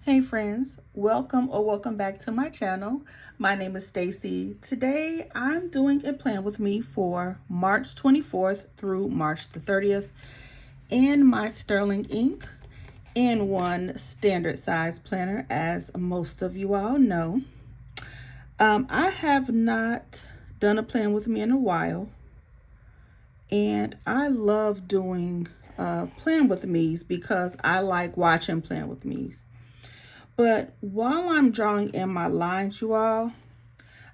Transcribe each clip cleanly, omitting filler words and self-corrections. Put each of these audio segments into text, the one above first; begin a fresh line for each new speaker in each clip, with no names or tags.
Hey friends, welcome back to my channel. My name is Stacy. Today I'm doing a plan with me for March 24th through March the 30th in my Sterling ink in one standard size planner, as most of you all know. I have not done a plan with me in a while, and I love doing plan with me's because I like watching plan with me's. But while I'm drawing in my lines, you all,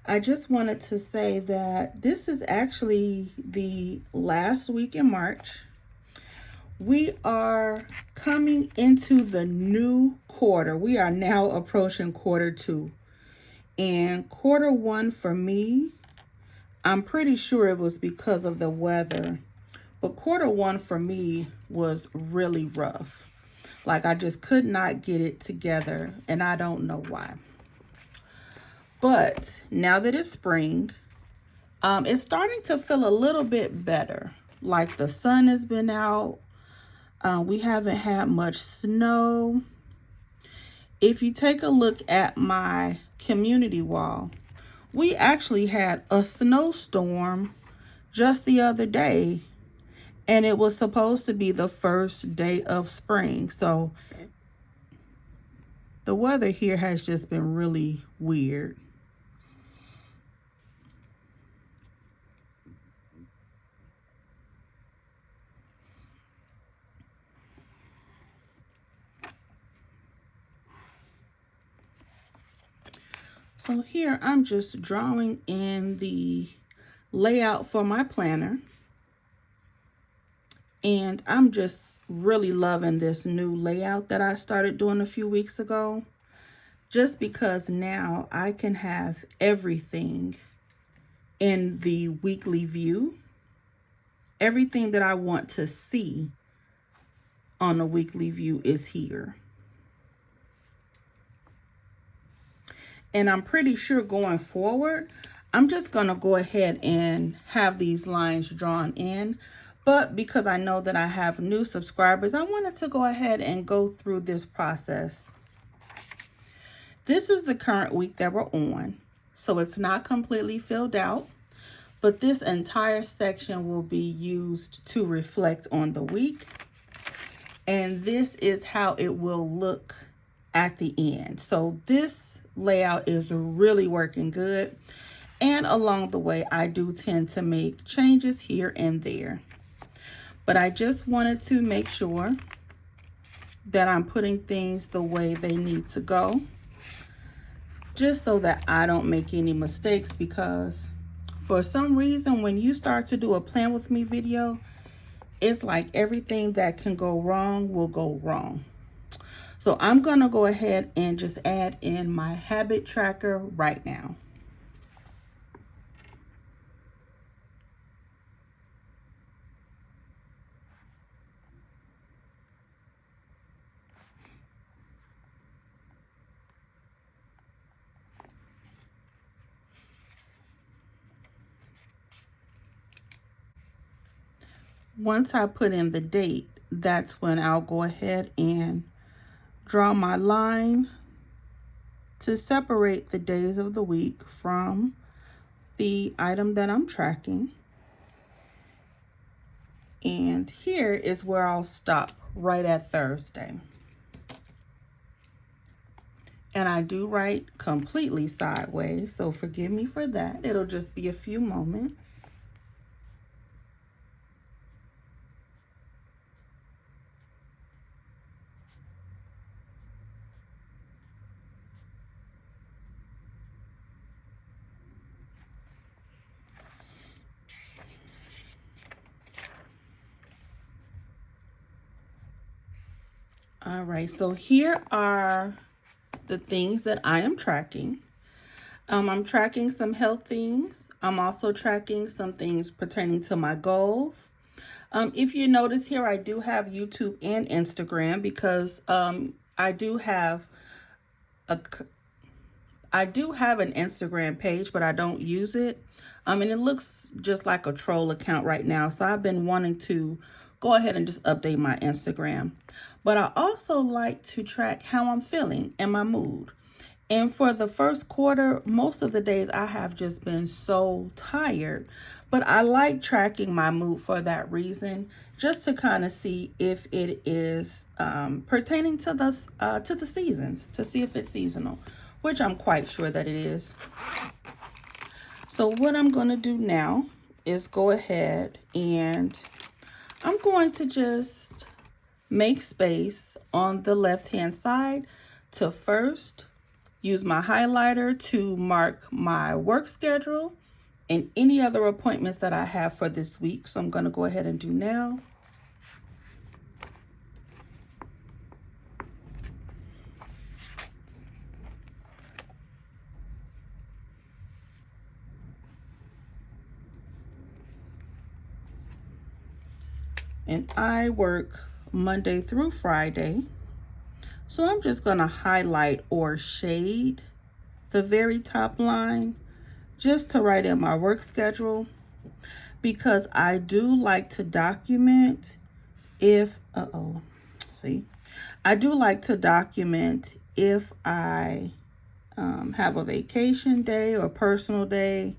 I just wanted to say that this is actually the last week in March. We are coming into the new quarter. We are now approaching quarter two. And quarter one for me, I'm pretty sure it was because of the weather, but quarter one for me was really rough. Like, I just could not get it together, and I don't know why. But now that it's spring, it's starting to feel a little bit better. Like, the sun has been out. We haven't had much snow. If you take a look at my community wall, we actually had a snowstorm just the other day, and it was supposed to be the first day of spring. So the weather here has just been really weird. So here I'm just drawing in the layout for my planner. And I'm just really loving this new layout that I started doing a few weeks ago. Just because now I can have everything in the weekly view. Everything that I want to see on the weekly view is here. And I'm pretty sure going forward, I'm just going to go ahead and have these lines drawn in. But because I know that I have new subscribers, I wanted to go ahead and go through this process. This is the current week that we're on, so it's not completely filled out, but this entire section will be used to reflect on the week. And this is how it will look at the end. So this layout is really working good. And along the way, I do tend to make changes here and there. But I just wanted to make sure that I'm putting things the way they need to go, just so that I don't make any mistakes, because for some reason, when you start to do a plan with me video, it's like everything that can go wrong will go wrong. So I'm going to go ahead and just add in my habit tracker right now. Once I put in the date, that's when I'll go ahead and draw my line to separate the days of the week from the item that I'm tracking. And here is where I'll stop, right at Thursday. And I do write completely sideways, so forgive me for that. It'll just be a few moments. All right, so here are the things that I am tracking. I'm tracking some health things. I'm also tracking some things pertaining to my goals. If you notice here, I do have YouTube and Instagram because I do have an Instagram page, but I don't use it. And it looks just like a troll account right now. So I've been wanting to go ahead and just update my Instagram. But I also like to track how I'm feeling and my mood. And for the first quarter, most of the days I have just been so tired. But I like tracking my mood for that reason, just to kind of see if it is pertaining to the seasons, to see if it's seasonal, which I'm quite sure that it is. So what I'm going to do now is go ahead and I'm going to just make space on the left-hand side to first use my highlighter to mark my work schedule and any other appointments that I have for this week. So I'm going to go ahead and do now. And I work Monday through Friday. So I'm just going to highlight or shade the very top line just to write in my work schedule, because I do like to document if, I do like to document if I have a vacation day or personal day.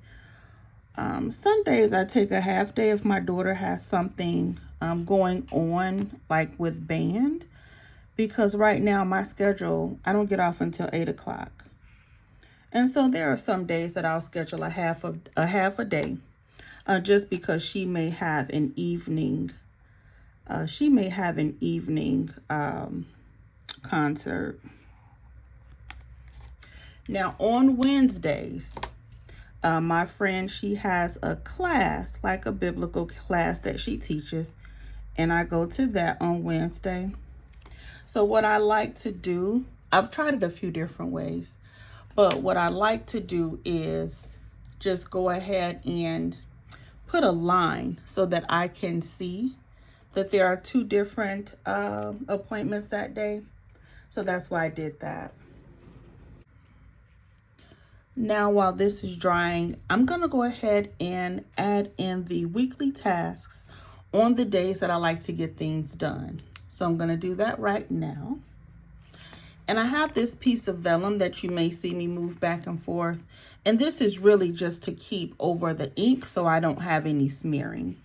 Some days I take a half day if my daughter has something going on, like with band, because right now my schedule, I don't get off until 8 o'clock. And so there are some days that I'll schedule a half a day, just because she may have an evening concert. Now on Wednesdays, my friend, she has a class, like a biblical class that she teaches, and I go to that on Wednesday. So what I like to do, I've tried it a few different ways, but what I like to do is just go ahead and put a line so that I can see that there are 2 different appointments that day. So that's why I did that. Now, while this is drying, I'm going to go ahead and add in the weekly tasks on the days that I like to get things done. So I'm going to do that right now. And I have this piece of vellum that you may see me move back and forth. And this is really just to keep over the ink so I don't have any smearing.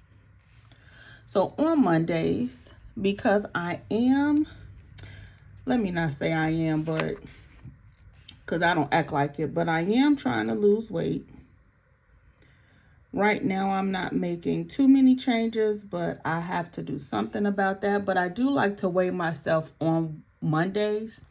So on Mondays, because I am, let me not say I am, but because I don't act like it, but I am trying to lose weight. Right now, I'm not making too many changes, but I have to do something about that. But I do like to weigh myself on Mondays,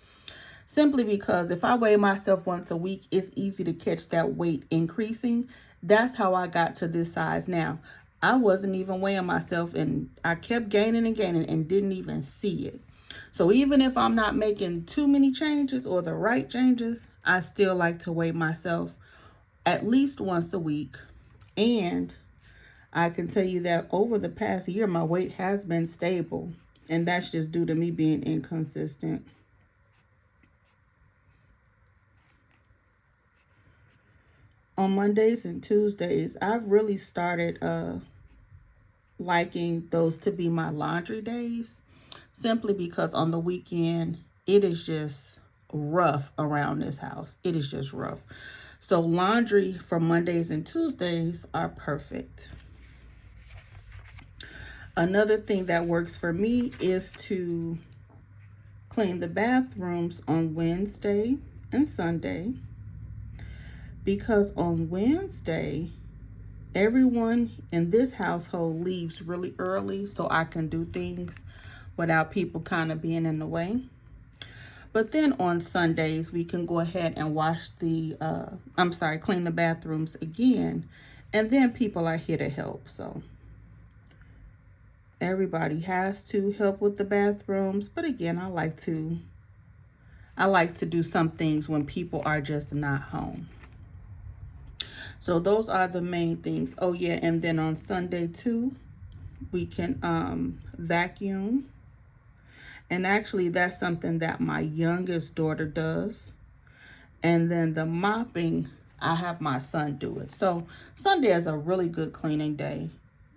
simply because if I weigh myself once a week, it's easy to catch that weight increasing. That's how I got to this size now. I wasn't even weighing myself, and I kept gaining and gaining and didn't even see it. So even if I'm not making too many changes or the right changes, I still like to weigh myself at least once a week. And I can tell you that over the past year, my weight has been stable. And that's just due to me being inconsistent. On Mondays and Tuesdays, I've really started liking those to be my laundry days, simply because on the weekend, it is just rough around this house. It is just rough. So laundry for Mondays and Tuesdays are perfect. Another thing that works for me is to clean the bathrooms on Wednesday and Sunday, because on Wednesday, everyone in this household leaves really early so I can do things without people kind of being in the way. But then on Sundays, we can go ahead and clean the bathrooms again. And then people are here to help. So everybody has to help with the bathrooms. But again, I like to do some things when people are just not home. So those are the main things. Oh yeah, and then on Sunday too, we can vacuum. And actually, that's something that my youngest daughter does. And then the mopping, I have my son do it. So Sunday is a really good cleaning day.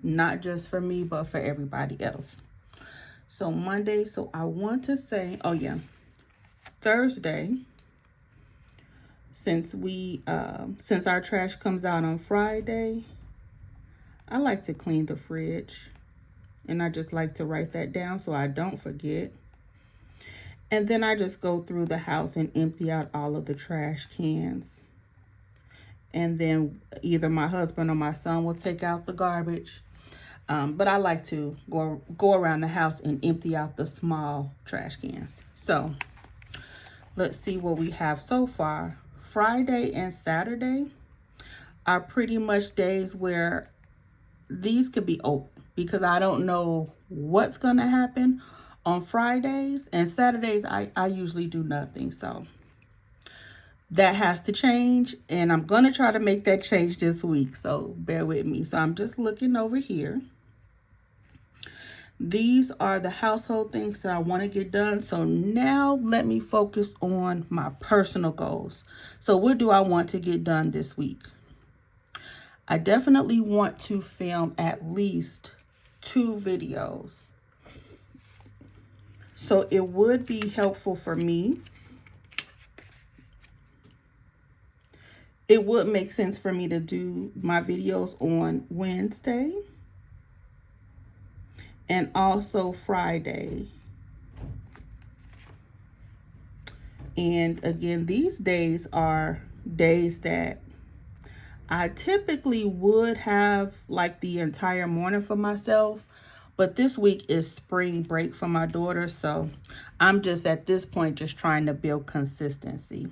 not just for me, but for everybody else. So Monday, so I want to say, oh yeah, Thursday, since our trash comes out on Friday, I like to clean the fridge, and I just like to write that down so I don't forget. And then I just go through the house and empty out all of the trash cans. And then either my husband or my son will take out the garbage. But I like to go around the house and empty out the small trash cans. So let's see what we have so far. Friday and Saturday are pretty much days where these could be open because I don't know what's going to happen on Fridays. And Saturdays, I usually do nothing. So that has to change. And I'm going to try to make that change this week. So bear with me. So I'm just looking over here. These are the household things that I want to get done. So now let me focus on my personal goals. So what do I want to get done this week? I definitely want to film at least 2 videos. So it would be helpful for me. It would make sense for me to do my videos on Wednesday and also Friday. And again, these days are days that I typically would have like the entire morning for myself, but this week is spring break for my daughter. So I'm just at this point just trying to build consistency.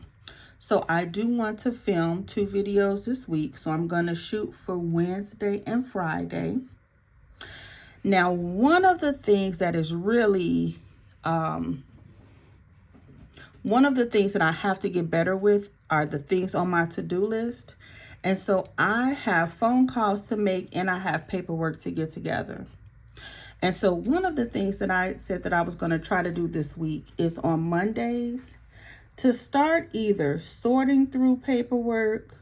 So I do want to film 2 videos this week. So I'm going to shoot for Wednesday and Friday. Now, one of the things that is really, one of the things that I have to get better with are the things on my to-do list. And so I have phone calls to make and I have paperwork to get together. And so one of the things that I said that I was going to try to do this week is on Mondays to start either sorting through paperwork,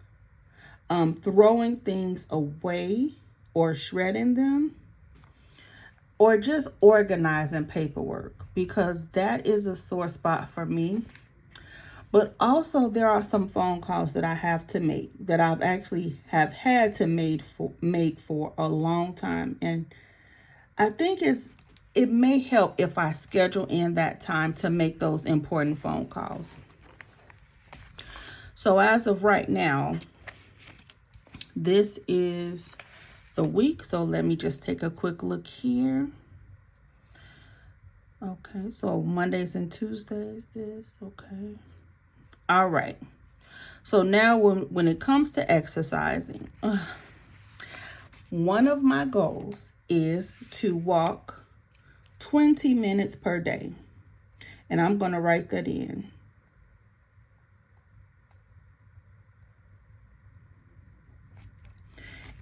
throwing things away or shredding them, or just organizing paperwork, because that is a sore spot for me. But also there are some phone calls that I have to make that I've actually have had to make for a long time. And I think it may help if I schedule in that time to make those important phone calls. So as of right now, this is the week. So let me just take a quick look here. Okay, so Mondays and Tuesdays, okay. All right. So now when it comes to exercising, one of my goals is to walk 20 minutes per day. And I'm going to write that in.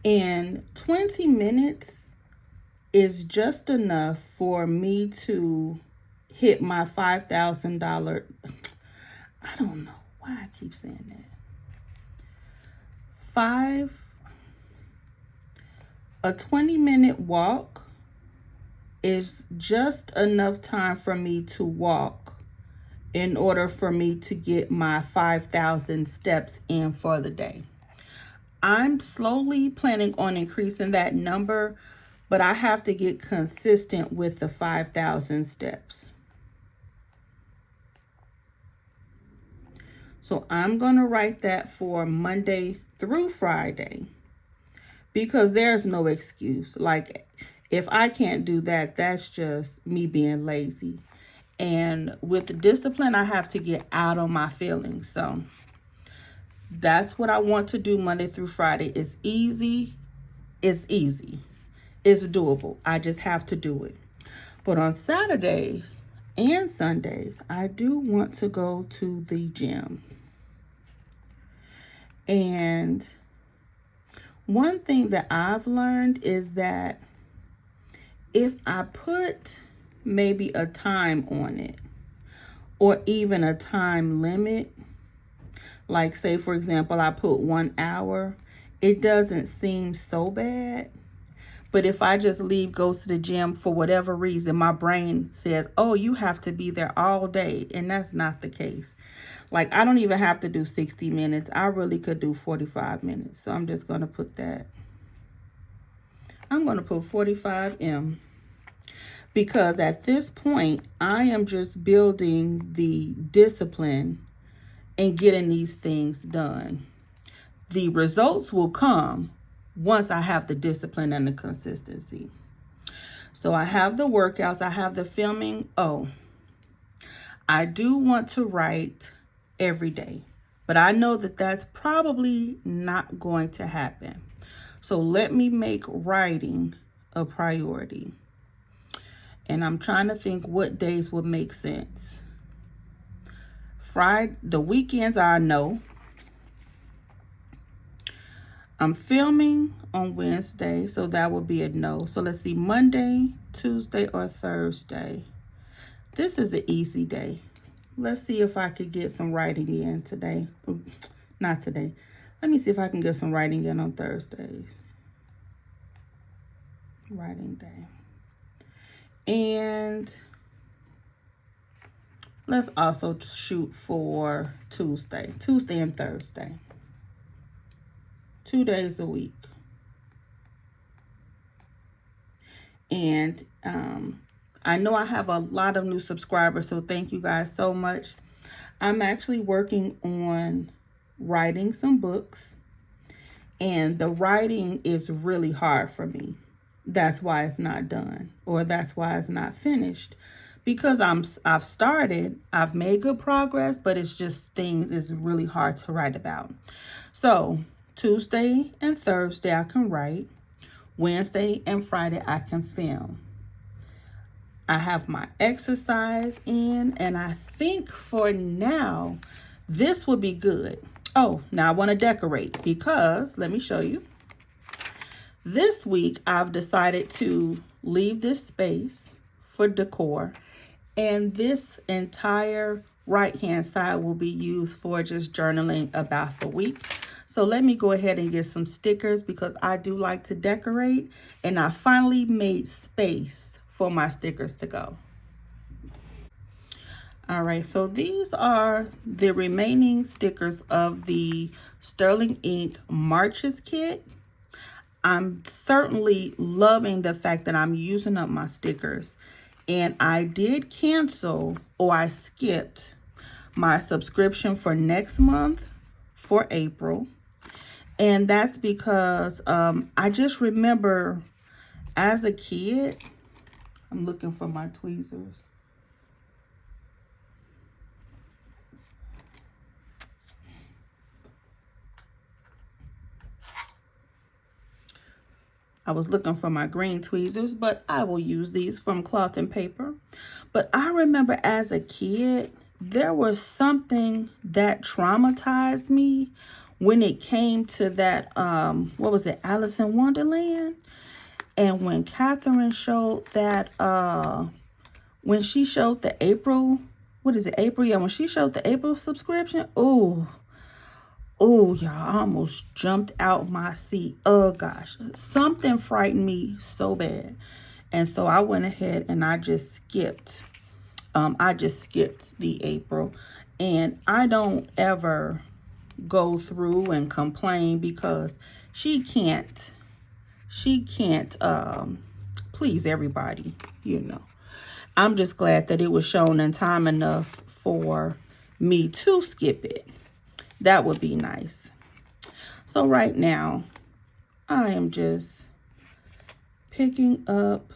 And 20 minutes is just enough for me to hit my $5,000. I don't know why I keep saying that. A 20-minute walk is just enough time for me to walk in order for me to get my 5,000 steps in for the day. I'm slowly planning on increasing that number, but I have to get consistent with the 5,000 steps. So I'm going to write that for Monday through Friday, because there's no excuse. Like, if I can't do that, that's just me being lazy. And with the discipline, I have to get out on my feelings. So that's what I want to do Monday through Friday. It's easy. It's easy. It's doable. I just have to do it. But on Saturdays and Sundays, I do want to go to the gym. And one thing that I've learned is that if I put maybe a time on it, or even a time limit, like say, for example, I put 1 hour, it doesn't seem so bad. But if I just leave, go to the gym for whatever reason, my brain says, oh, you have to be there all day. And that's not the case. Like, I don't even have to do 60 minutes. I really could do 45 minutes. So I'm just going to put that. I'm going to put 45M. Because at this point, I am just building the discipline and getting these things done. The results will come once I have the discipline and the consistency. So I have the workouts, I have the filming. Oh, I do want to write every day, but I know that that's probably not going to happen. So let me make writing a priority. And I'm trying to think what days would make sense. Friday, the weekends are no. I'm filming on Wednesday, so that would be a no. So let's see, Monday, Tuesday, or Thursday. This is an easy day. Let's see if I could get some writing in today. Not today. Let me see if I can get some writing in on Thursdays. Writing day. And let's also shoot for Tuesday and Thursday. 2 days a week. And I know I have a lot of new subscribers, so thank you guys so much. I'm actually working on writing some books, and the writing is really hard for me. That's why it's not done, or that's why it's not finished. Because I've started, I've made good progress, but it's just things is really hard to write about. So Tuesday and Thursday I can write. Wednesday and Friday I can film. I have my exercise in, and I think for now this would be good. Oh, now I want to decorate because let me show you. This week I've decided to leave this space for decor, and this entire right hand side will be used for just journaling about the week. So let me go ahead and get some stickers because I do like to decorate, and I finally made space for my stickers to go. All right, so these are the remaining stickers of the Sterling Ink Marches kit. I'm certainly loving the fact that I'm using up my stickers, and I did cancel, or I skipped my subscription for next month for April. And that's because I just remember as a kid, I'm looking for my tweezers. I was looking for my green tweezers, but I will use these from Cloth and Paper. But I remember as a kid, there was something that traumatized me when it came to that, what was it, Alice in Wonderland? And when Catherine showed that, when she showed the April, what is it, April? Yeah, when she showed the April subscription, oh, y'all, I almost jumped out my seat. Oh, gosh, something frightened me so bad. And so I went ahead and I just skipped. The April. And I don't ever go through and complain because she can't please everybody, you know. I'm just glad that it was shown in time enough for me to skip it. That would be nice. So right now I am just picking up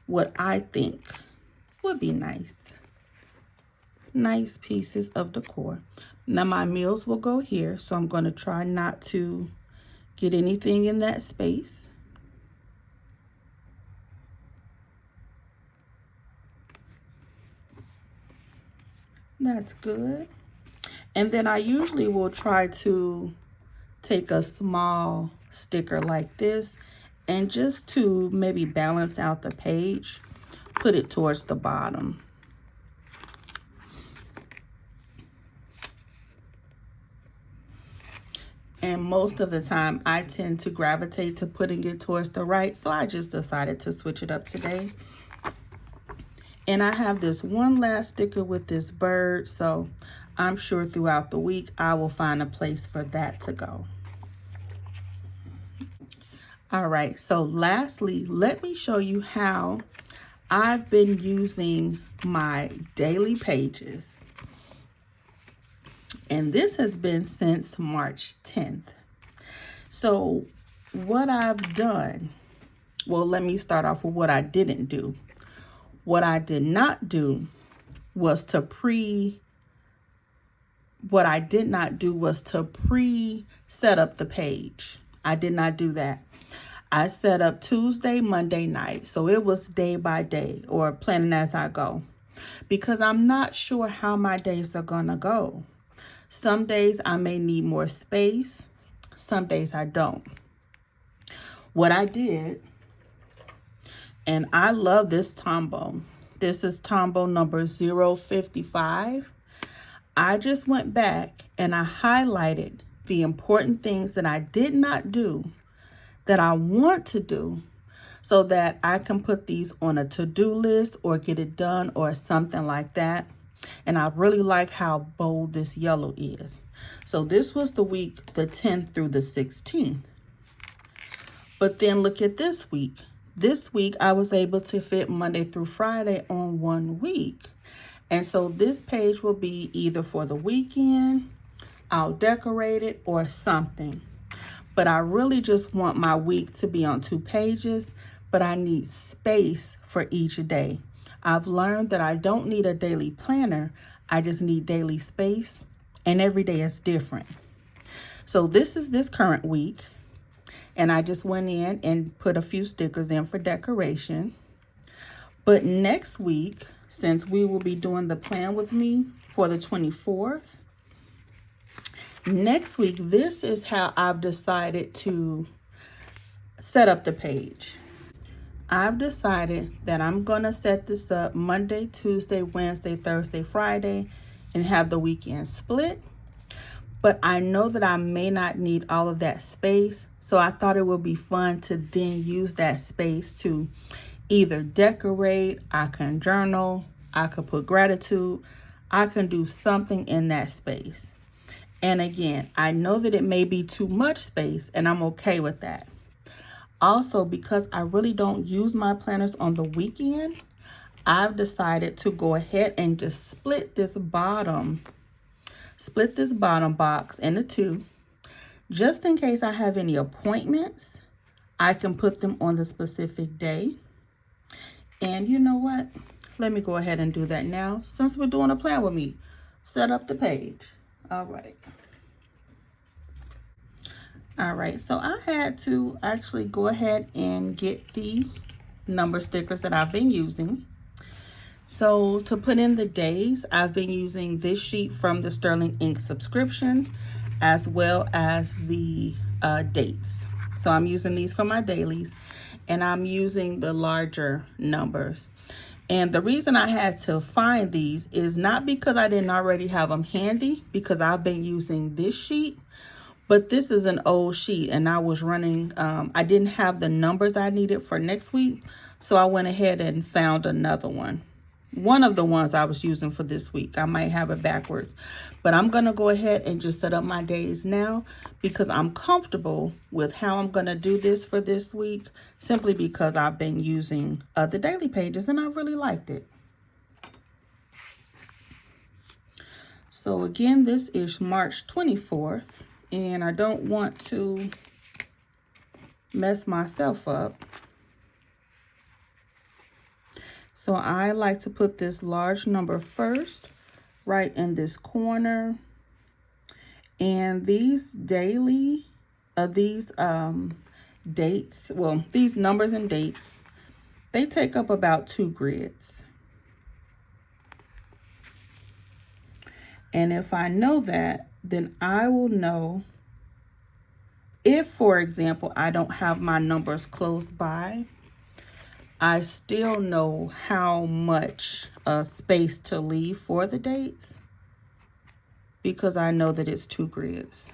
what I think would be nice pieces of decor. Now my meals will go here, so I'm going to try not to get anything in that space. That's good. And then I usually will try to take a small sticker like this, and just to maybe balance out the page, put it towards the bottom. And most of the time, I tend to gravitate to putting it towards the right. So I just decided to switch it up today. And I have this one last sticker with this bird. So I'm sure throughout the week, I will find a place for that to go. All right, so lastly, let me show you how I've been using my daily pages. And this has been since March 10th. So what I've done, well, let me start off with what I didn't do. What I did not do was to set up the page. I did not do that. I set up Tuesday, Monday night. So it was day by day or planning as I go, because I'm not sure how my days are going to go. Some days I may need more space. Some days I don't. What I did, and I love this Tombow. This is Tombow number 055. I just went back and I highlighted the important things that I did not do that I want to do, so that I can put these on a to-do list or get it done or something like that. And I really like how bold this yellow is. So this was the week, the 10th through the 16th. But then look at this week. This week I was able to fit Monday through Friday on 1 week. And so this page will be either for the weekend, I'll decorate it, or something. But I really just want my week to be on 2 pages, but I need space for each day. I've learned that I don't need a daily planner. I just need daily space, and every day is different. So this is this current week, and I just went in and put a few stickers in for decoration. But next week, since we will be doing the plan with me for the 24th, next week, this is how I've decided to set up the page. I've decided that I'm going to set this up Monday, Tuesday, Wednesday, Thursday, Friday, and have the weekend split. But I know that I may not need all of that space. So I thought it would be fun to then use that space to either decorate, I can journal, I could put gratitude, I can do something in that space. And again, I know that it may be too much space, and I'm okay with that. Also, because I really don't use my planners on the weekend, I've decided to go ahead and just split this bottom box into 2. Just in case I have any appointments, I can put them on the specific day. And you know what? Let me go ahead and do that now, since we're doing a plan with me. Set up the page. All right, so I had to actually go ahead and get the number stickers that I've been using. So to put in the days, I've been using this sheet from the Sterling Ink subscription, as well as the dates. So I'm using these for my dailies, and I'm using the larger numbers. And the reason I had to find these is not because I didn't already have them handy, because I've been using this sheet. But this is an old sheet, and I was running, I didn't have the numbers I needed for next week. So I went ahead and found another one. One of the ones I was using for this week. I might have it backwards. But I'm going to go ahead and just set up my days now, because I'm comfortable with how I'm going to do this for this week, simply because I've been using the daily pages and I really liked it. So again, this is March 24th. And I don't want to mess myself up. So I like to put this large number first, right in this corner. And these dates, well, these numbers and dates, they take up about 2 grids. And if I know that, then I will know if, for example, I don't have my numbers close by, I still know how much space to leave for the dates, because I know that it's 2 grids.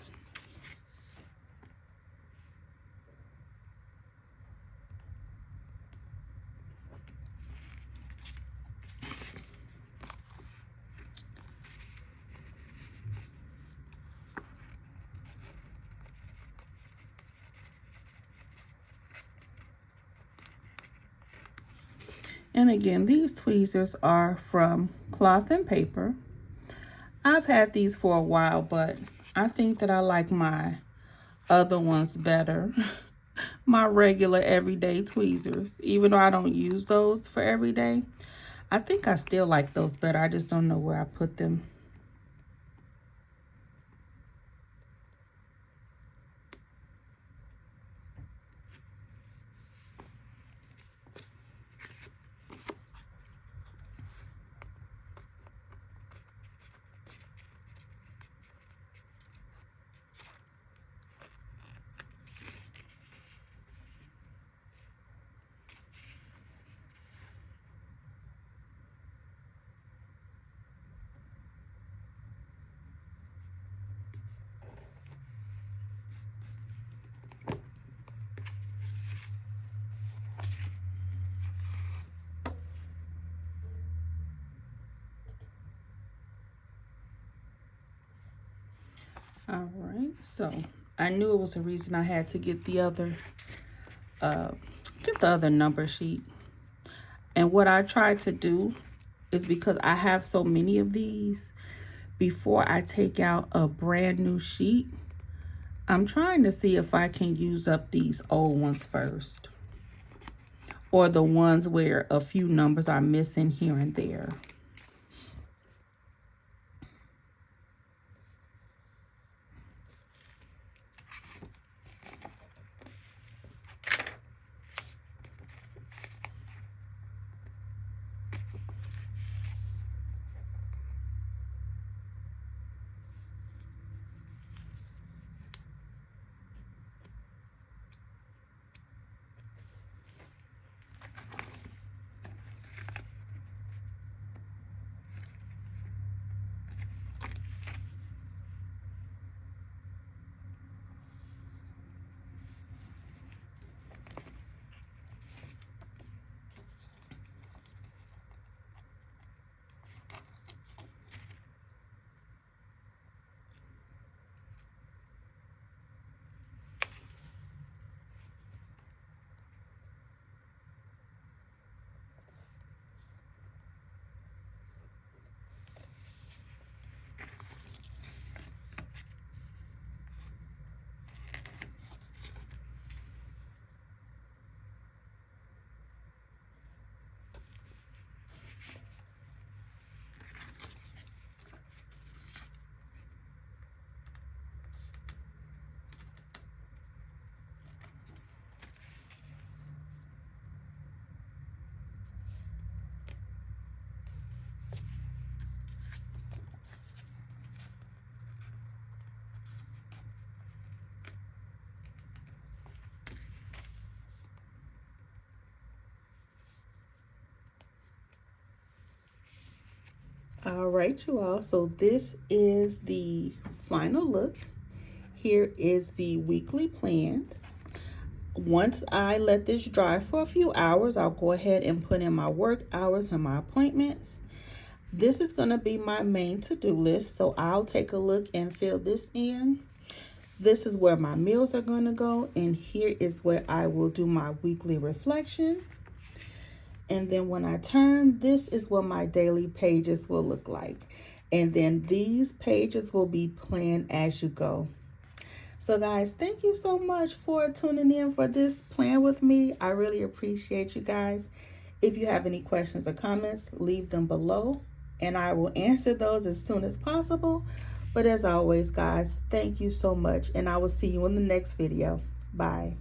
And again, these tweezers are from Cloth and Paper. I've had these for a while, but I think that I like my other ones better. My regular everyday tweezers, even though I don't use those for every day, I think I still like those better. I just don't know where I put them. All right, so I knew it was a reason I had to get the other number sheet. And what I tried to do is, because I have so many of these, before I take out a brand new sheet, I'm trying to see if I can use up these old ones first, or the ones where a few numbers are missing here and there. All right, you all, so this is the final look. Here is the weekly plans. Once I let this dry for a few hours, I'll go ahead and put in my work hours and my appointments. This is going to be my main to-do list, so I'll take a look and fill this in. This is where my meals are going to go, and here is where I will do my weekly reflection. And then when I turn, this is what my daily pages will look like. And then these pages will be planned as you go. So guys, thank you so much for tuning in for this plan with me. I really appreciate you guys. If you have any questions or comments, leave them below and I will answer those as soon as possible. But as always, guys, thank you so much, and I will see you in the next video. Bye.